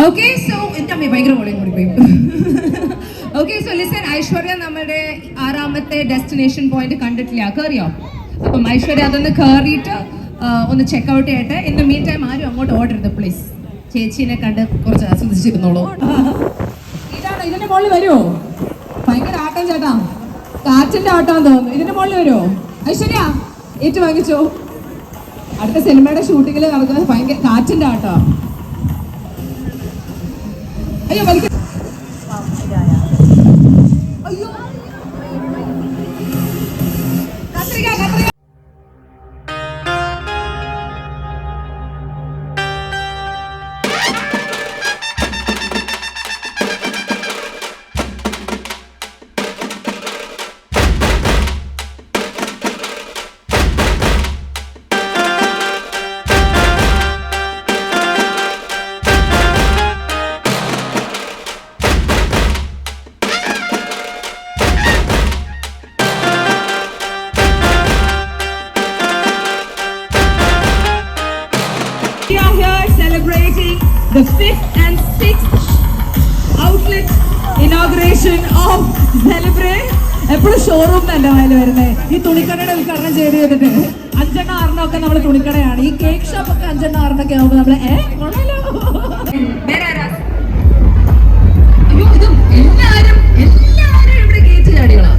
Okay, so എൻ്റെ അമ്മ ഭയങ്കര വോളിയം കൂടി പോയി. Okay, so listen, ഐശ്വര്യ നമ്മുടെ 6ാമത്തെ ഡെസ്റ്റിനേഷൻ പോയിന്റ് കണ്ടിട്ടില്ല, കയറിയോ? അപ്പം ഐശ്വര്യ അതൊന്ന് കയറിയിട്ട് ഒന്ന് ചെക്കൗട്ട് ചെയ്യട്ടെ. ഇൻ ദ മീൻ ടൈം ആരും അങ്ങോട്ട് ഓടരുത് പ്ലീസ്. ചേച്ചീനെ കണ്ട് കുറച്ച് ആസ്വദിച്ചിരുന്നോളൂ. ഇതാണ്, ഇതിന്റെ മുകളിൽ വരുമോ? ഭയങ്കര ആട്ടം ചേട്ടാ, കാറ്റിന്റെ ആട്ടം തോന്നുന്നു. ഇതിന്റെ മുകളിൽ വരുമോ ഐശ്വര്യ? ഏറ്റു വാങ്ങിച്ചോ. അടുത്ത സിനിമയുടെ ഷൂട്ടിങ്ങിൽ നടക്കുന്നത് ഭയങ്കര കാറ്റിന്റെ ആട്ടോ. അയ്യോ വലിക്ക, അയ്യോ കത്രിക കത്രിക. We are here celebrating the 5th and 6th outlet inauguration of Celebre. എപ്പോഴും ഷോറൂം തന്നെ അതിൽ വരുന്നത്. ഈ തുണിക്കടയുടെ ഉദ്ഘാടനം ചെയ്ത് ചെയ്തിട്ട് 5 6 നമ്മൾ തുണിക്കടയാണ്. ഈ കേക്ക് ഷോപ്പ് ഒക്കെ 5 6 ആവുമ്പോൾ നമ്മള് കൊള്ളാലോ. അയ്യോ, ഇതും എല്ലാരും ഇവിടെ ഗേറ്റ് ചാടികളാ.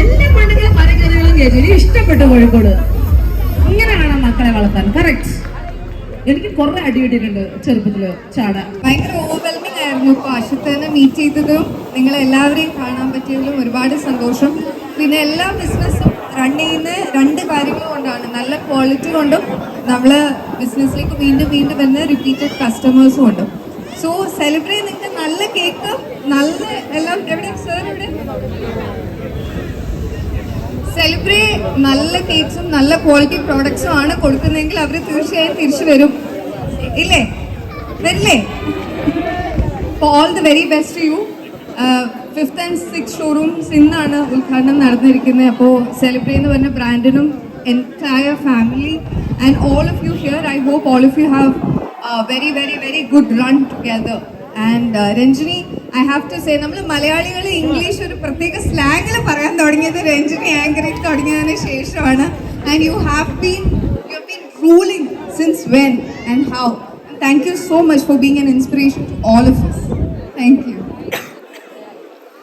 എല്ലാ പെണ്ണുങ്ങളും മരകറികളും ഗേറ്റ്. എനിക്ക് ഇഷ്ടപ്പെട്ടു കോഴിക്കോട്. ഇങ്ങനെ വേണം മക്കളെ വളർത്താൻ. കറക്റ്റ്. എനിക്ക് കുറെ അടി കിട്ടിയിട്ടുണ്ട് ചെറുപ്പത്തില് ചാടാൻ. ഭയങ്കര ഓവർവെൽമിംഗ് ആയിരുന്നു. ഇപ്പോൾ അശ്വത്തിനെ മീറ്റ് ചെയ്തതും നിങ്ങളെല്ലാവരെയും കാണാൻ പറ്റിയതിലും ഒരുപാട് സന്തോഷം. പിന്നെ എല്ലാ ബിസിനസ്സും റൺ ചെയ്യുന്ന 2 കാര്യങ്ങൾ കൊണ്ടാണ്. നല്ല ക്വാളിറ്റി കൊണ്ടും നമ്മൾ ബിസിനസ്സിലേക്ക് വീണ്ടും വീണ്ടും വരുന്ന റിപ്പീറ്റഡ് കസ്റ്റമേഴ്സും കൊണ്ടും. സോ സെലിബ്രേറ്റ് നിങ്ങൾക്ക് നല്ല കേക്ക്, നല്ല എല്ലാം. എവിടെ സാർ? എവിടെ സെലിബ്രേറ്റ് നല്ല കേക്ക്സും നല്ല ക്വാളിറ്റി പ്രോഡക്ട്സും ആണ് കൊടുക്കുന്നതെങ്കിൽ അവർ തീർച്ചയായും തിരിച്ചു വരും, ഇല്ലേ? വരില്ലേ? All the very best to you. 5th and 6th showrooms ഇന്നാണ് ഉദ്ഘാടനം നടന്നിരിക്കുന്നത്. അപ്പോൾ സെലിബ്രേറ്റ് എന്ന് പറഞ്ഞ ബ്രാൻഡിനും entire family and all of you here, I hope all of you have a very very very good run together. And Ranjini, I have to say, നമ്മൾ മലയാളികൾ English ഒരു പ്രത്യേക സ്ലാങ്ങിൽ പറയാൻ തുടങ്ങിയത് രഞ്ജിനി ആങ്കറിങ് തുടങ്ങിയതിന് ശേഷമാണ്. And you have been ruling since when and how. Thank you so much for being an inspiration to all of us. Thank you.